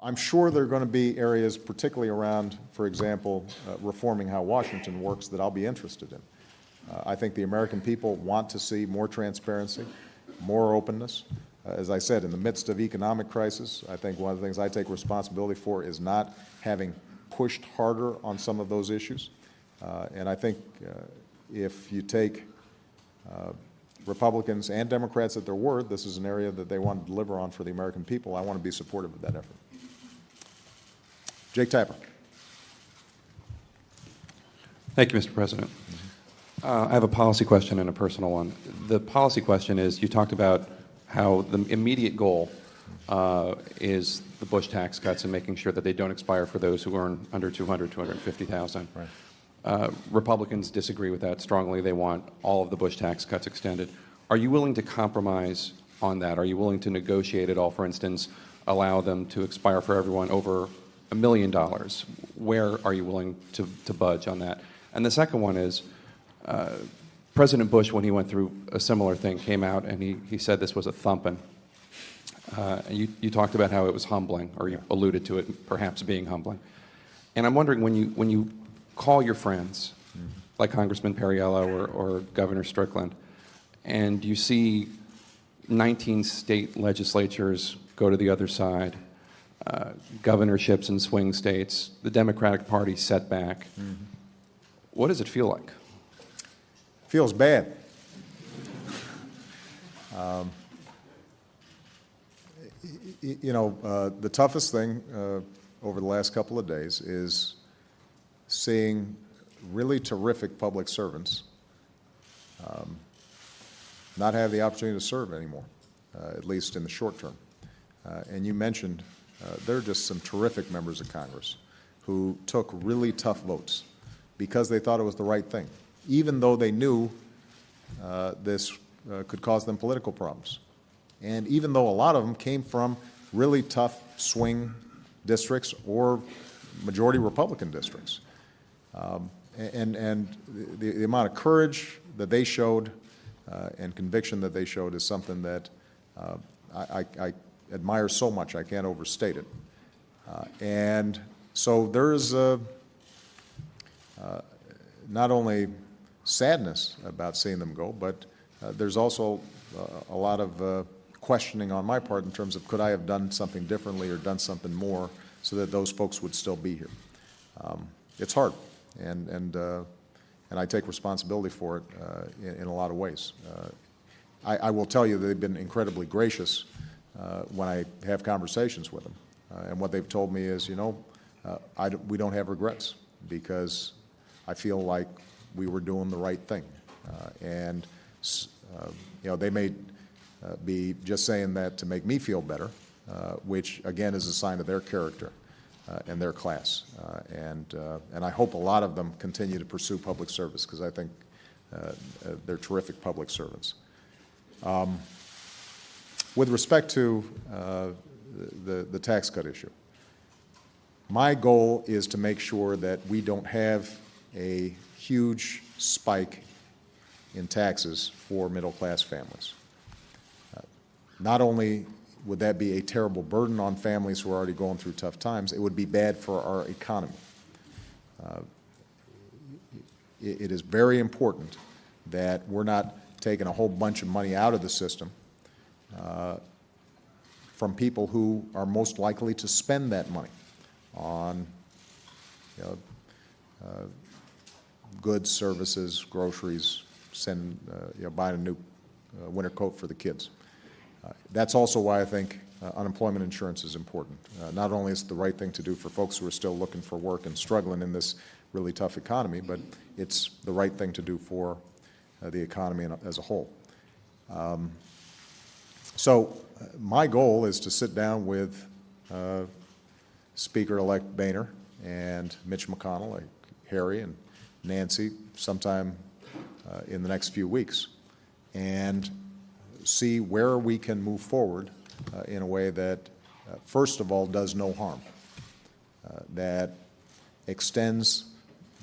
I'm sure there are going to be areas, particularly around, for example, reforming how Washington works, that I'll be interested in. I think the American people want to see more transparency, more openness. As I said, in the midst of economic crisis, I think one of the things I take responsibility for is not having pushed harder on some of those issues. And I think if you take Republicans and Democrats at their word, this is an area that they want to deliver on for the American people. I want to be supportive of that effort. Jake Tapper. Thank you, Mr. President. I have a policy question and a personal one. The policy question is, you talked about how the immediate goal is the Bush tax cuts and making sure that they don't expire for those who earn under $200,000, $250,000. Right. Republicans disagree with that strongly. They want all of the Bush tax cuts extended. Are you willing to compromise on that? Are you willing to negotiate at all, for instance, allow them to expire for everyone over $1 million? Where are you willing to budge on that? And the second one is, President Bush, when he went through a similar thing, came out and he said this was a thumping. And you talked about how it was humbling, or you alluded to it perhaps being humbling. And I'm wondering, when you call your friends, like Congressman Perriello or Governor Strickland, and you see 19 state legislatures go to the other side, governorships in swing states, the Democratic Party set back, what does it feel like? Feels bad. The toughest thing over the last couple of days is seeing really terrific public servants not have the opportunity to serve anymore, at least in the short term. And you mentioned there are just some terrific members of Congress who took really tough votes because they thought it was the right thing, even though they knew this could cause them political problems. And even though a lot of them came from really tough swing districts or majority Republican districts. And the amount of courage that they showed and conviction that they showed is something that I admire so much, I can't overstate it. And so there's not only sadness about seeing them go, but there's also a lot of questioning on my part in terms of, could I have done something differently or done something more so that those folks would still be here. It's hard, and I take responsibility for it in a lot of ways. I will tell you that they've been incredibly gracious when I have conversations with them, and what they've told me is, we don't have regrets because I feel like we were doing the right thing, and they may be just saying that to make me feel better, which again is a sign of their character and their class. And I hope a lot of them continue to pursue public service because I think they're terrific public servants. With respect to the tax cut issue, my goal is to make sure that we don't have a huge spike in taxes for middle-class families. Not only would that be a terrible burden on families who are already going through tough times, it would be bad for our economy. It is very important that we're not taking a whole bunch of money out of the system from people who are most likely to spend that money on goods, services, groceries, buying a new winter coat for the kids. That's also why I think unemployment insurance is important. Not only is it the right thing to do for folks who are still looking for work and struggling in this really tough economy, but it's the right thing to do for the economy as a whole. So my goal is to sit down with Speaker-elect Boehner and Mitch McConnell, Harry and Nancy, sometime in the next few weeks, and see where we can move forward in a way that, first of all, does no harm, that extends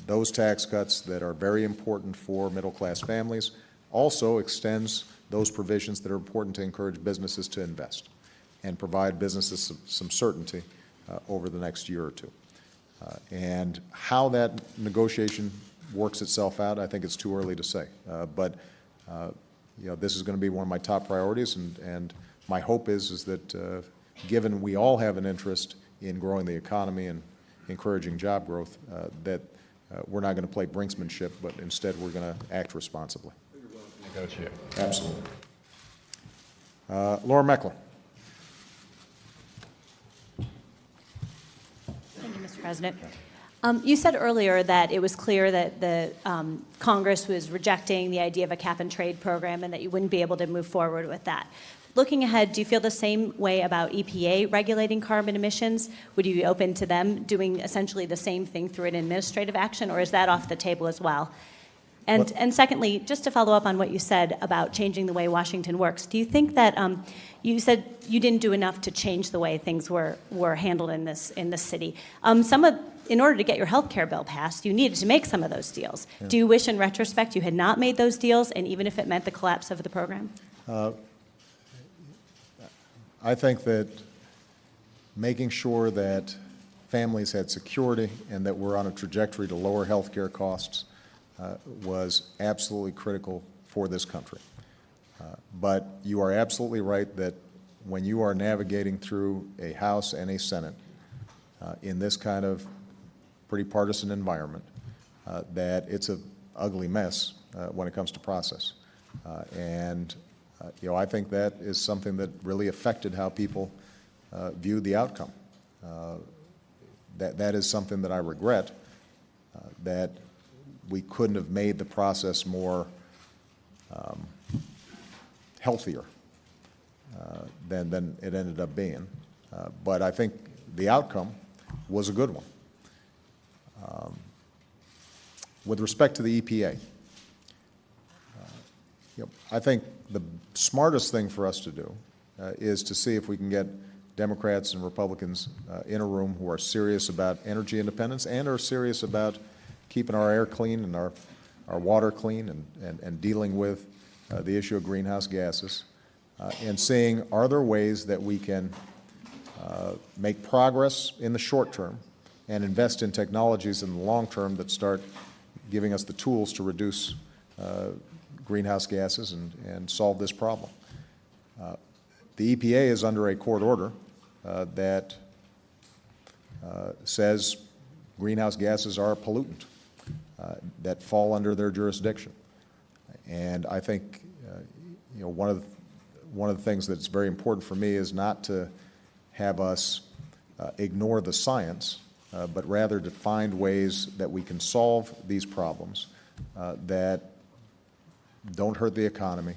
those tax cuts that are very important for middle-class families, also extends those provisions that are important to encourage businesses to invest and provide businesses some certainty over the next year or two. And how that negotiation works itself out, I think it's too early to say. But this is going to be one of my top priorities, and my hope is that given we all have an interest in growing the economy and encouraging job growth, that we're not going to play brinksmanship, but instead we're going to act responsibly. Negotiate. Absolutely. Laura Meckler. Thank you, Mr. President. You said earlier that it was clear that the Congress was rejecting the idea of a cap-and-trade program and that you wouldn't be able to move forward with that. Looking ahead, do you feel the same way about EPA regulating carbon emissions? Would you be open to them doing essentially the same thing through an administrative action, or is that off the table as well? And secondly, just to follow up on what you said about changing the way Washington works, do you think that you said you didn't do enough to change the way things were handled in this city? In order to get your health care bill passed, you needed to make some of those deals. Yeah. Do you wish, in retrospect, you had not made those deals, and even if it meant the collapse of the program? I think that making sure that families had security and that we're on a trajectory to lower health care costs was absolutely critical for this country. But you are absolutely right that when you are navigating through a House and a Senate in this kind of pretty partisan environment, that it's an ugly mess when it comes to process. I think that is something that really affected how people viewed the outcome. That is something that I regret, that we couldn't have made the process more healthier than it ended up being. But I think the outcome was a good one. With respect to the EPA, I think the smartest thing for us to do is to see if we can get Democrats and Republicans in a room who are serious about energy independence and are serious about keeping our air clean and our water clean and dealing with the issue of greenhouse gases, and seeing are there ways that we can make progress in the short term and invest in technologies in the long term that start giving us the tools to reduce greenhouse gases and solve this problem. The EPA is under a court order that says greenhouse gases are a pollutant that fall under their jurisdiction. And I think one of the things that's very important for me is not to have us ignore the science, but rather to find ways that we can solve these problems that don't hurt the economy,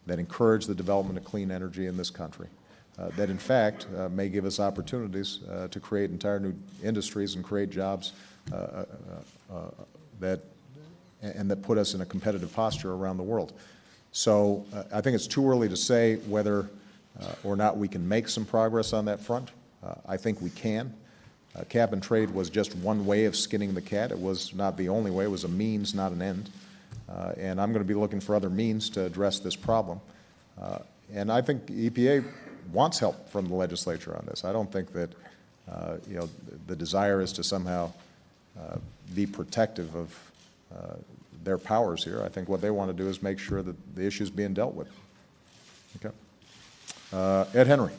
that encourage the development of clean energy in this country, that in fact may give us opportunities to create entire new industries and create jobs that put us in a competitive posture around the world. So I think it's too early to say whether or not we can make some progress on that front. I think we can. Cap and trade was just one way of skinning the cat. It was not the only way. It was a means, not an end. And I'm going to be looking for other means to address this problem. And I think EPA wants help from the legislature on this. I don't think that the desire is to somehow be protective of their powers here. I think what they want to do is make sure that the issue is being dealt with. Okay. Ed Henry.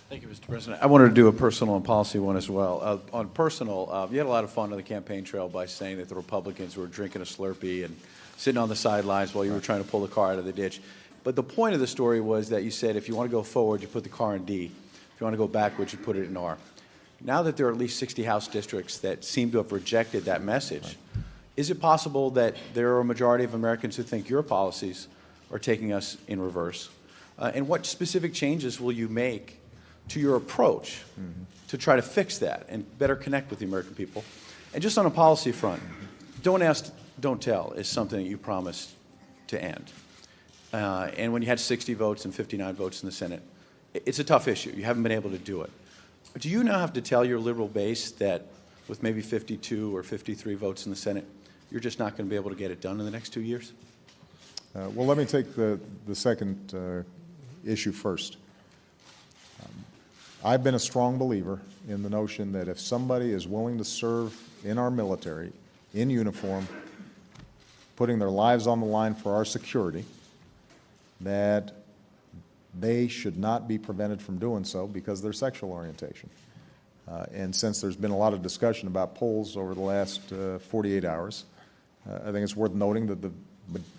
Thank you, Mr. President. I wanted to do a personal and policy one as well. On personal, you had a lot of fun on the campaign trail by saying that the Republicans were drinking a Slurpee and sitting on the sidelines while you were trying to pull the car out of the ditch. But the point of the story was that you said if you want to go forward, you put the car in D. If you want to go backwards, you put it in R. Now that there are at least 60 House districts that seem to have rejected that message, is it possible that there are a majority of Americans who think your policies are taking us in reverse? And what specific changes will you make to your approach to try to fix that and better connect with the American people? And just on a policy front, don't ask, don't tell is something that you promised to end. And when you had 60 votes and 59 votes in the Senate, it's a tough issue. You haven't been able to do it. But do you now have to tell your liberal base that with maybe 52 or 53 votes in the Senate, you're just not going to be able to get it done in the next 2 years? Well, let me take the second issue first. I've been a strong believer in the notion that if somebody is willing to serve in our military, in uniform, putting their lives on the line for our security, that they should not be prevented from doing so because of their sexual orientation. And since there's been a lot of discussion about polls over the last 48 hours, I think it's worth noting that the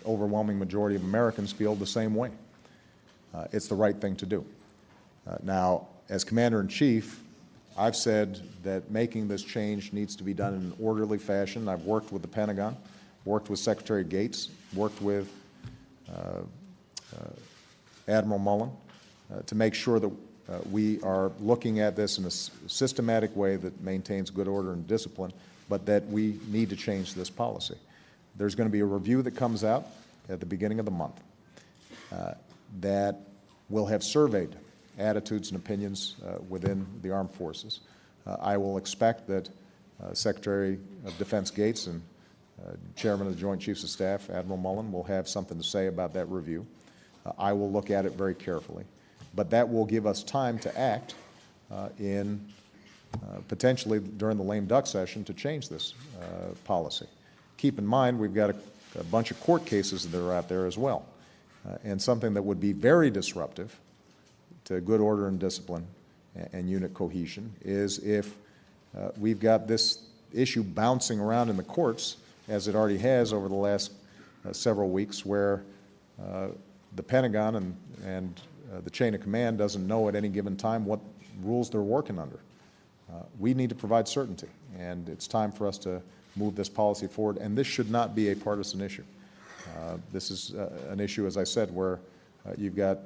overwhelming majority of Americans feel the same way. It's the right thing to do. Now, as Commander-in-Chief, I've said that making this change needs to be done in an orderly fashion. I've worked with the Pentagon, worked with Secretary Gates, worked with Admiral Mullen to make sure that we are looking at this in a systematic way that maintains good order and discipline, but that we need to change this policy. There's going to be a review that comes out at the beginning of the month that will have surveyed attitudes and opinions within the armed forces. I will expect that Secretary of Defense Gates and Chairman of the Joint Chiefs of Staff, Admiral Mullen, will have something to say about that review. I will look at it very carefully. But that will give us time to act in potentially during the lame duck session to change this policy. Keep in mind, we've got a bunch of court cases that are out there as well. And something that would be very disruptive to good order and discipline and unit cohesion is if we've got this issue bouncing around in the courts, as it already has over the last several weeks, where the Pentagon and the chain of command doesn't know at any given time what rules they're working under. We need to provide certainty, and it's time for us to move this policy forward, and this should not be a partisan issue. This is an issue, as I said, where you've got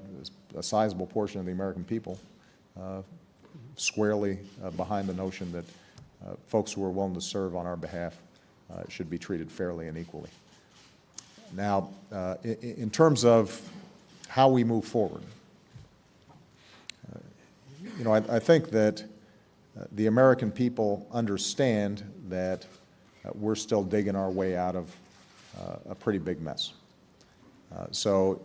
a sizable portion of the American people squarely behind the notion that folks who are willing to serve on our behalf should be treated fairly and equally. Now, in terms of how we move forward, I think that the American people understand that we're still digging our way out of a pretty big mess. So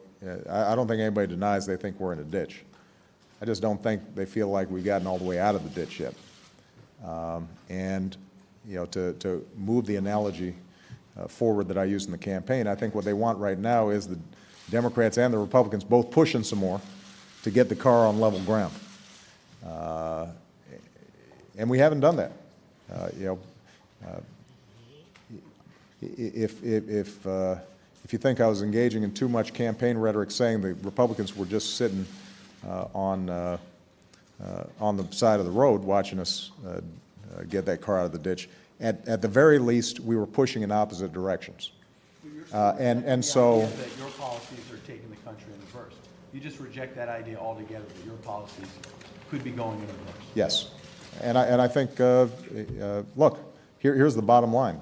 I don't think anybody denies they think we're in a ditch. I just don't think they feel like we've gotten all the way out of the ditch yet. And to move the analogy forward that I used in the campaign, I think what they want right now is the Democrats and the Republicans both pushing some more to get the car on level ground. And we haven't done that. If you think I was engaging in too much campaign rhetoric saying the Republicans were just sitting on the side of the road watching us get that car out of the ditch, at the very least, we were pushing in opposite directions. And so that your policies are taking the country in reverse. You just reject that idea altogether that your policies could be going in reverse. yes, and I think look, here's the bottom line.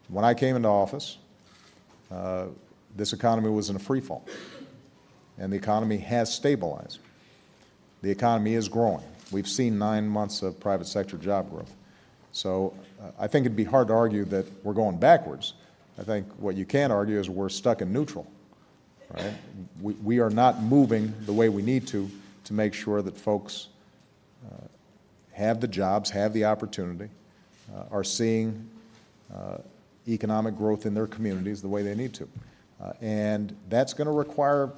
When I came into office, this economy was in a free fall, and the economy has stabilized. The economy is growing. We've seen 9 months of private sector job growth. So I think it'd be hard to argue that we're going backwards. I think what you can argue is we're stuck in neutral. Right? We are not moving the way we need to make sure that folks have the jobs, have the opportunity, are seeing economic growth in their communities the way they need to. And that's going to require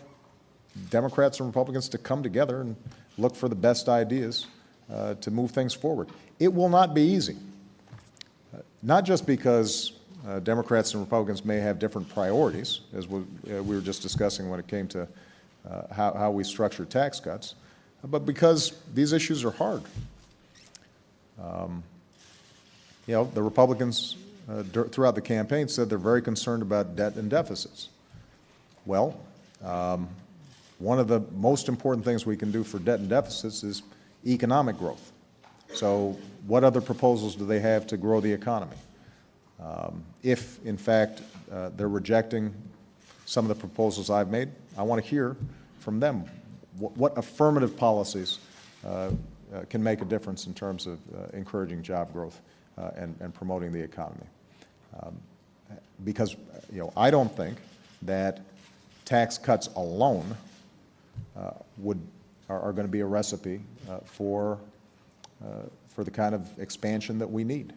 Democrats and Republicans to come together and look for the best ideas to move things forward. It will not be easy, not just because Democrats and Republicans may have different priorities, as we were just discussing when it came to how we structure tax cuts, but because these issues are hard. The Republicans throughout the campaign said they're very concerned about debt and deficits. Well, one of the most important things we can do for debt and deficits is economic growth. So what other proposals do they have to grow the economy? If, in fact, they're rejecting some of the proposals I've made, I want to hear from them. What affirmative policies can make a difference in terms of encouraging job growth and promoting the economy? Because I don't think that tax cuts alone would are going to be a recipe for the kind of expansion that we need.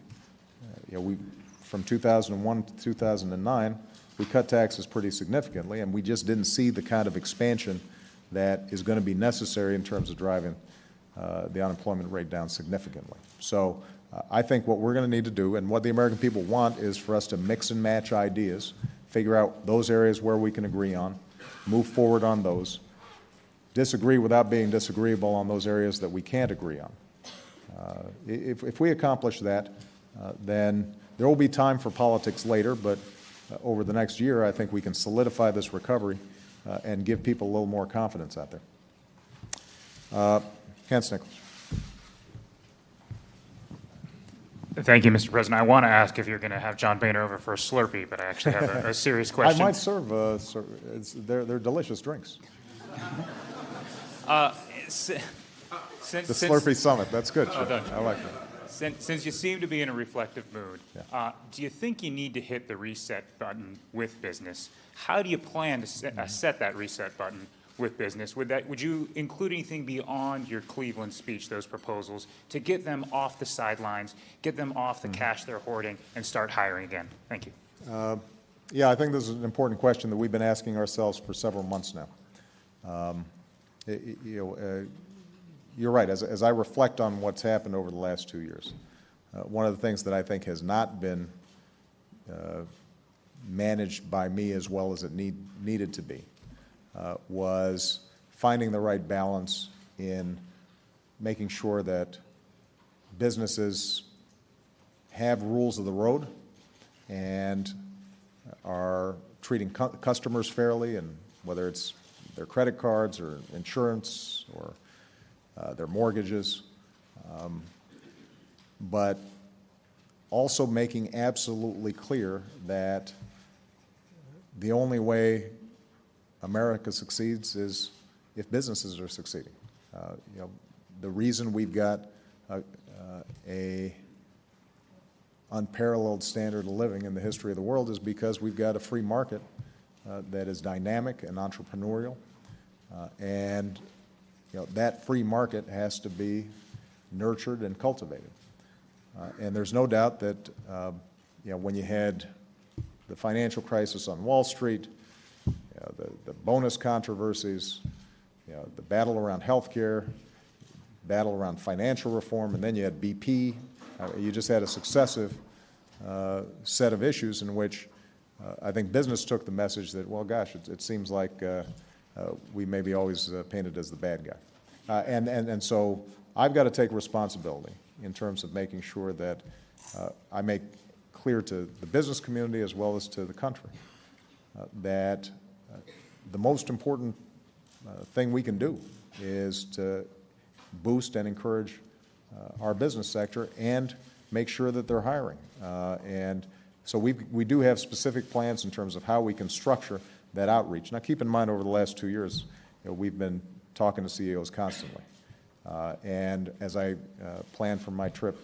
From 2001 to 2009, we cut taxes pretty significantly, and we just didn't see the kind of expansion that is going to be necessary in terms of driving the unemployment rate down significantly. So I think what we're going to need to do, and what the American people want, is for us to mix and match ideas, figure out those areas where we can agree on, move forward on those, disagree without being disagreeable on those areas that we can't agree on. If we accomplish that, then there will be time for politics later, but over the next year, I think we can solidify this recovery and give people a little more confidence out there. Hans Nichols. Thank you, Mr. President. I want to ask if you're going to have John Boehner over for a Slurpee, but I actually have a serious question. I might serve, they're delicious drinks. The Slurpee Summit, that's good. I like that. Since you seem to be in a reflective mood, do you think you need to hit the reset button with business? How do you plan to set that reset button with business? Would you include anything beyond your Cleveland speech, those proposals, to get them off the sidelines, get them off the cash they're hoarding, and start hiring again? Thank you. Yeah, I think this is an important question that we've been asking ourselves for several months now. You're right. As I reflect on what's happened over the last 2 years, one of the things that I think has not been managed by me as well as it needed to be was finding the right balance in making sure that businesses have rules of the road and are treating customers fairly, and whether it's their credit cards or insurance or their mortgages, but also making absolutely clear that the only way America succeeds is if businesses are succeeding. The reason we've got a unparalleled standard of living in the history of the world is because we've got a free market that is dynamic and entrepreneurial, and that free market has to be nurtured and cultivated. And there's no doubt that when you had the financial crisis on Wall Street, the bonus controversies, the battle around health care, battle around financial reform, and then you had BP, you just had a successive set of issues in which I think business took the message that, well, gosh, it seems like we may be always painted as the bad guy. And so I've got to take responsibility in terms of making sure that I make clear to the business community as well as to the country that the most important thing we can do is to boost and encourage our business sector and make sure that they're hiring. And so we do have specific plans in terms of how we can structure that outreach. Now, keep in mind, over the last 2 years, we've been talking to CEOs constantly. And as I plan for my trip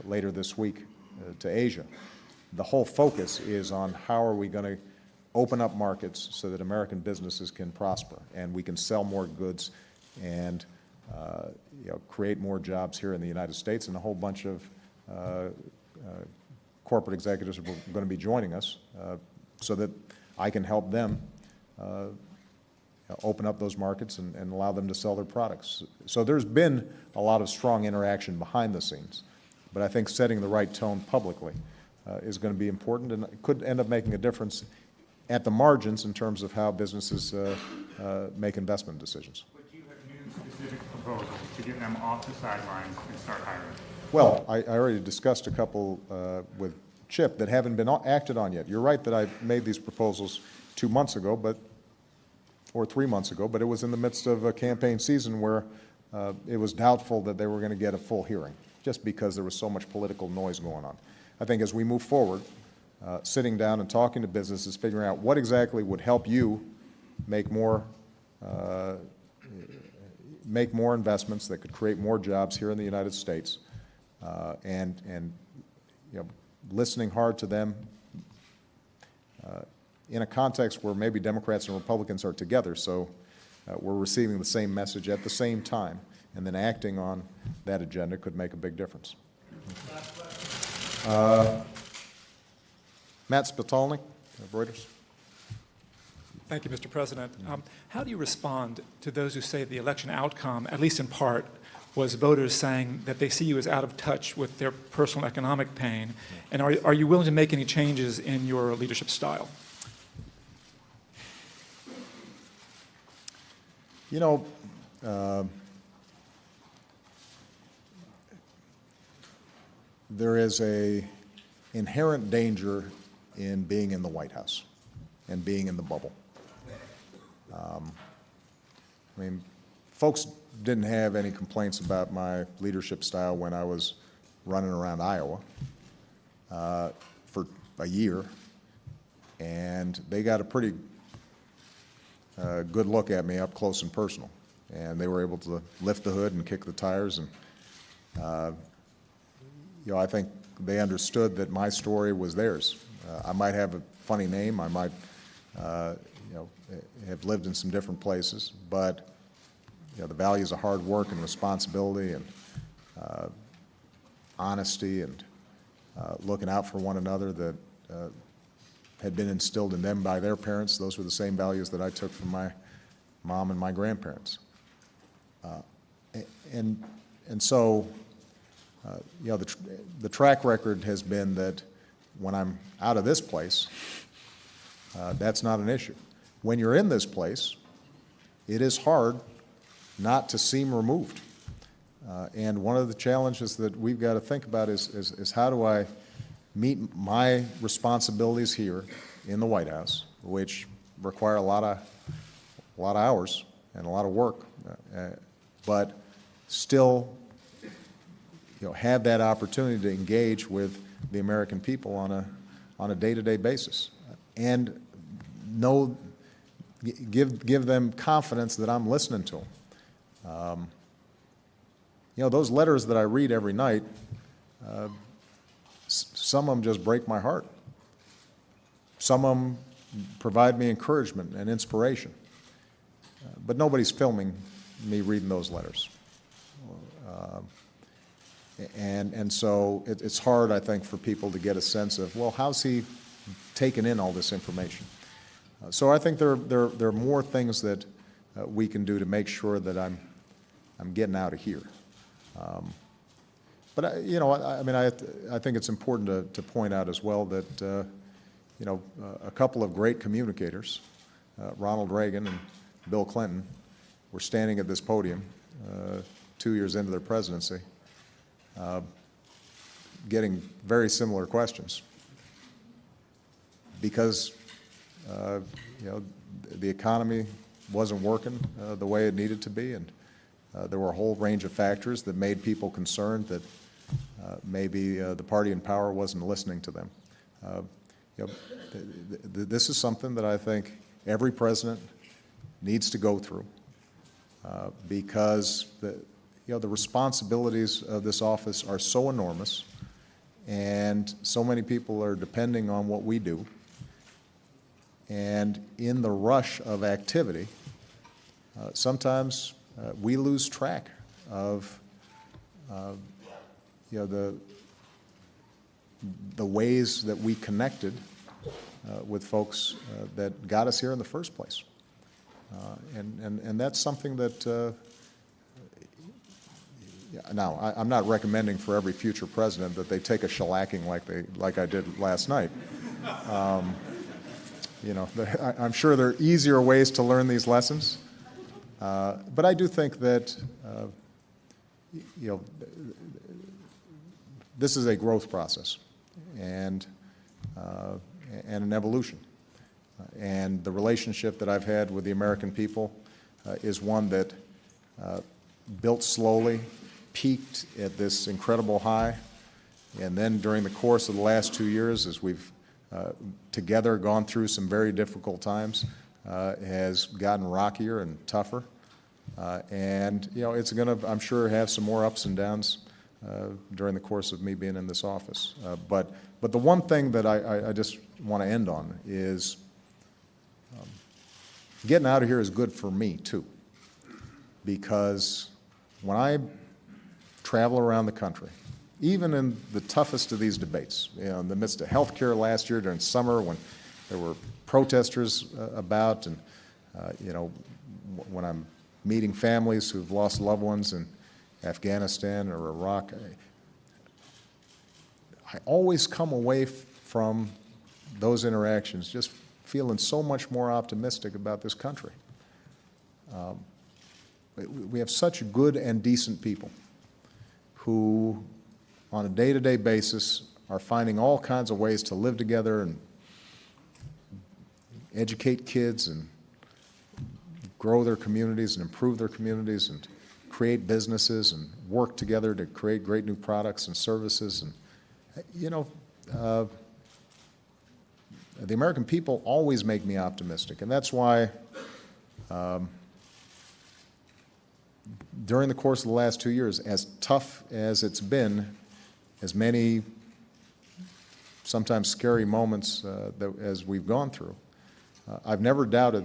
later this week to Asia, the whole focus is on how are we going to open up markets so that American businesses can prosper and we can sell more goods and create more jobs here in the United States. And a whole bunch of corporate executives are going to be joining us so that I can help them open up those markets and allow them to sell their products. So there's been a lot of strong interaction behind the scenes, but I think setting the right tone publicly is going to be important, and it could end up making a difference at the margins in terms of how businesses make investment decisions. But do you have new specific proposals to get them off the sidelines and start hiring? Well, I already discussed a couple with Chip that haven't been acted on yet. You're right that I made these proposals 2 months ago, or 3 months ago, but it was in the midst of a campaign season where it was doubtful that they were going to get a full hearing, just because there was so much political noise going on. I think as we move forward, sitting down and talking to businesses, figuring out what exactly would help you make more investments that could create more jobs here in the United States, and listening hard to them in a context where maybe Democrats and Republicans are together. So were receiving the same message at the same time, and then acting on that agenda could make a big difference. Matt Spitalnik, Reuters. Thank you, Mr. President. How do you respond to those who say the election outcome, at least in part, was voters saying that they see you as out of touch with their personal economic pain? And are you willing to make any changes in your leadership style? You know, there is a inherent danger in being in the White House and being in the bubble. I mean, folks didn't have any complaints about my leadership style when I was running around Iowa for a year, and they got a pretty good look at me up close and personal, and they were able to lift the hood and kick the tires, and you know, I think they understood that my story was theirs. I might have a funny name, I might you know, have lived in some different places, but you know, the values of hard work and responsibility and honesty and looking out for one another that had been instilled in them by their parents, those were the same values that I took from my mom and my grandparents. And so, you know, the track record has been that when I'm out of this place, that's not an issue. When you're in this place, it is hard not to seem removed. And one of the challenges that we've got to think about is how do I meet my responsibilities here in the White House, which require a lot of hours and a lot of work, but still, you know, have that opportunity to engage with the American people on a day-to-day basis, and give them confidence that I'm listening to them. You know, those letters that I read every night, some of them just break my heart. Some of them provide me encouragement and inspiration. But nobody's filming me reading those letters. And so it's hard, I think, for people to get a sense of, well, how's he taken in all this information? So I think there are more things that we can do to make sure that I'm getting out of here. But you know, I mean, I think it's important to point out as well that you know, a couple of great communicators, Ronald Reagan and Bill Clinton, were standing at this podium 2 years into their presidency, getting very similar questions because you know, the economy wasn't working the way it needed to be, and there were a whole range of factors that made people concerned that maybe the party in power wasn't listening to them. You know, this is something that I think every president needs to go through because you know, the responsibilities of this office are so enormous, and so many people are depending on what we do. And in the rush of activity, sometimes we lose track of you know, the ways that we connected with folks that got us here in the first place. And that's something that now I'm not recommending for every future president that they take a shellacking like I did last night. You know, I'm sure there are easier ways to learn these lessons, but I do think that you know, this is a growth process and an evolution. And the relationship that I've had with the American people is one that built slowly, peaked at this incredible high, and then during the course of the last 2 years, as we've together gone through some very difficult times, has gotten rockier and tougher. And you know, it's going to, I'm sure, have some more ups and downs during the course of me being in this office. But the one thing that I just want to end on is getting out of here is good for me, too, because when I travel around the country, even in the toughest of these debates, in the midst of health care last year during summer when there were protesters about, and when I'm meeting families who've lost loved ones in Afghanistan or Iraq, I always come away from those interactions just feeling so much more optimistic about this country. We have such good and decent people who, on a day-to-day basis, are finding all kinds of ways to live together and educate kids and grow their communities and improve their communities and create businesses and work together to create great new products and services. And, the American people always make me optimistic, and that's why during the course of the last 2 years, as tough as it's been, as many sometimes scary moments as we've gone through, I've never doubted